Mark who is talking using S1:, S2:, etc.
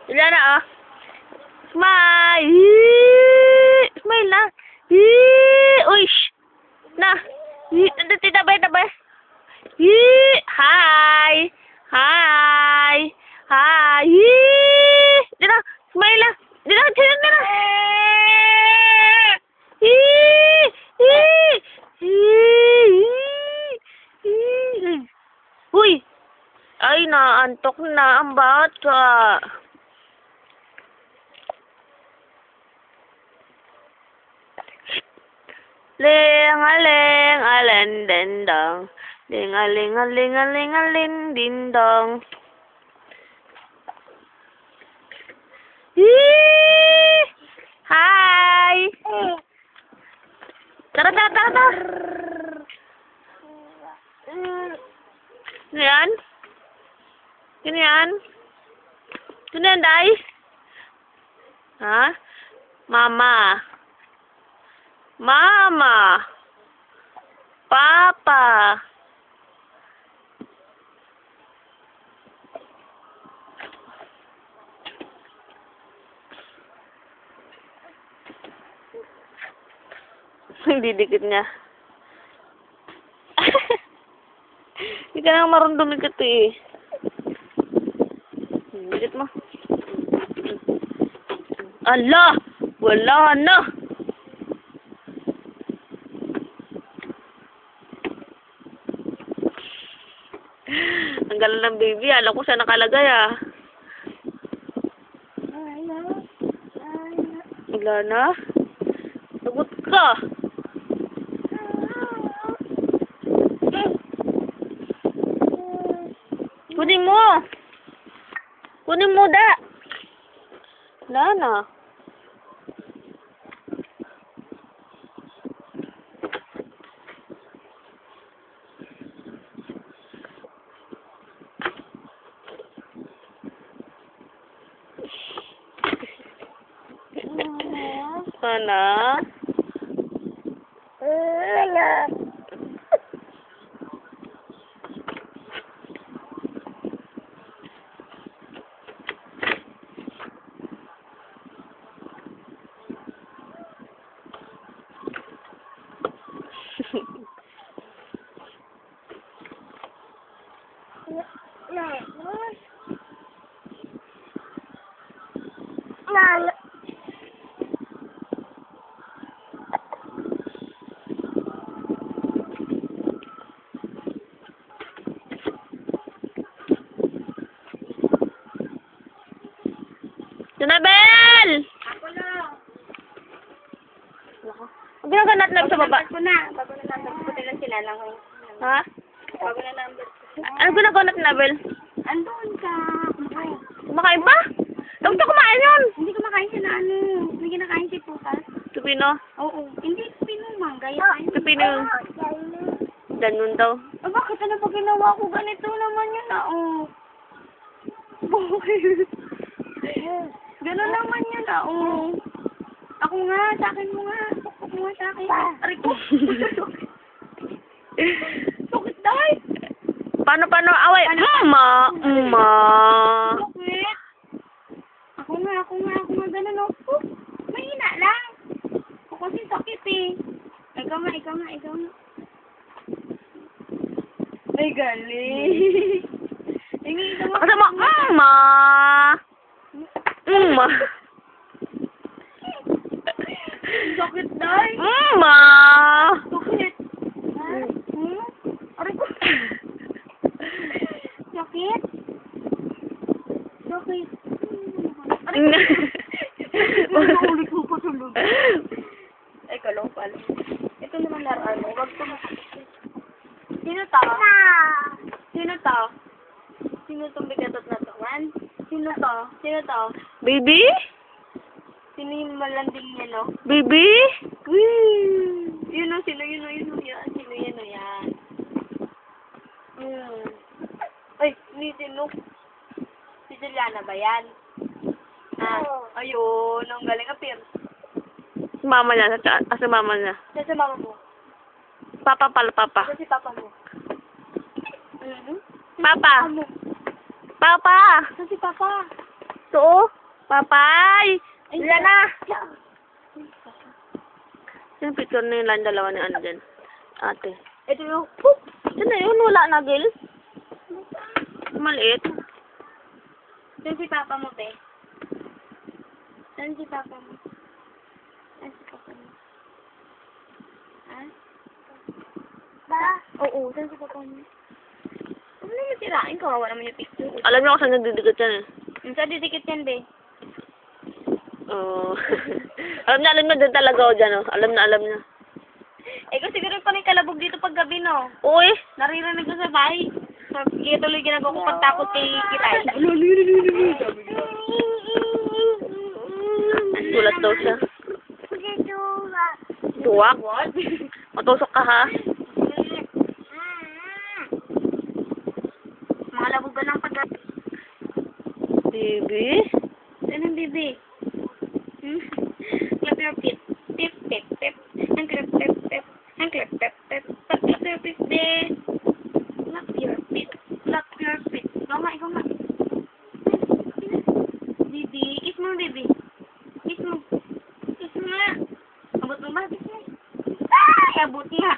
S1: Wala na, oh. Smile! Smile na. Uy, shh. Na. Tabay. Hi! Hi! Hi! Dito, smile na. Dito na. Uy! Ay, naantok na ang bata. Ling-a-ling, alendendong. Ling-a-ling, ding-dong. Hi! Tara. Ano yan? Ano yan? Ano yan, Day? Ha? Mama. Papa. Didikit niya. Hindi ka na marunong dumikit eh. Dikit mo. Ala! Wala na! Ang galing ng baby. Alam ko saan nakalagay ah. Wala na? Lagot ka! Kunin mo, da! Wala na. Sana. Junabel!
S2: Ako lang.
S1: Ang ginaganap na sa baba.
S2: Bago na number ko lang sila lang.
S1: Ha?
S2: Bago na number ko.
S1: Ano ginaganap na, Bel?
S2: Andun ka. Kumakain.
S1: Kumakain pa? Huwag ka kumain yun.
S2: Hindi kumakain sila ano. Hindi kinakain si Putas.
S1: Pipino?
S2: Oo. Hindi Pino Gaya tayo.
S1: Pipino. Ganun daw.
S2: Bakit ano pa ginawa ko? Ganito naman yun na. Oh. Bakit? Gano'n naman yun na. Oh. Ako nga. Sa akin mo nga. Tukok mo nga sa akin. Aray ko. Sukit dahil.
S1: Paano? Away. Ma.
S2: Sukit. Ako nga. Gano'n ako. Mahina lang. Ako kasi sakit eh. Ikaw nga. Ay, galing. Hingi ito mo.
S1: Kasi ma.
S2: Sakit dahil.
S1: Ma.
S2: Sakit. Aray ko. Sakit. Aray ko. Ulit ko pa tulog. Ay, kalopal. Ito naman laruan mo. Wag ko masakit. Sino to? Sino tong bigatot na to, man? Sino to?
S1: Baby?
S2: Sino yung malanding niya, no?
S1: Baby?
S2: Yun o, sino yan? Sino yan o yan? Ay, sino? Si Juliana ba yan? Ayun, ang galing appear.
S1: Si mama niya. Si mama niya.
S2: Sa mama mo.
S1: Papa.
S2: Sa si papa mo.
S1: Papa.
S2: Ano?
S1: Papa.
S2: Sa si papa.
S1: Ito, oh. Papay! Wala na! Yung picture na yun lang, dalawa ni ano dyan. Ate.
S2: Ito yung, poop!
S1: Saan na yun? Wala na, Gil. Maliit.
S2: Saan si Papa mo, be? Saan si Papa mo? Saan si Papa mo? Ha? Ba? Oo, saan si Papa mo? Huwag mo naman sirain, kawawa naman yung picture.
S1: Alam niyo kung saan nagdidikit yan eh.
S2: Saan didikit yan, be?
S1: Oo. alam na doon talaga ako dyan, oh. Alam na.
S2: Kung siguro pa rin kalabog dito pag gabi, no?
S1: Uy!
S2: Naririnig ko sa bahay. Kaya tuloy ginagawa ko pagtakot kay Kitay.
S1: Sulat daw siya. Tuwak? Matusok ka, ha?
S2: Mga labog ka ng pag-gabi.
S1: Baby?
S2: Anong bibi? Clap your feet. Pip, pip, pip. Ang clap, pip, pip. Ang clap, pip, pip. Clap your feet, be. Clap your feet. Clap your feet. Ikaw nga. Bibi. Kiss mo, bibi. Kiss mo. Kiss mo nga. Abot mo ba? Kiss mo. Ay, abot nga.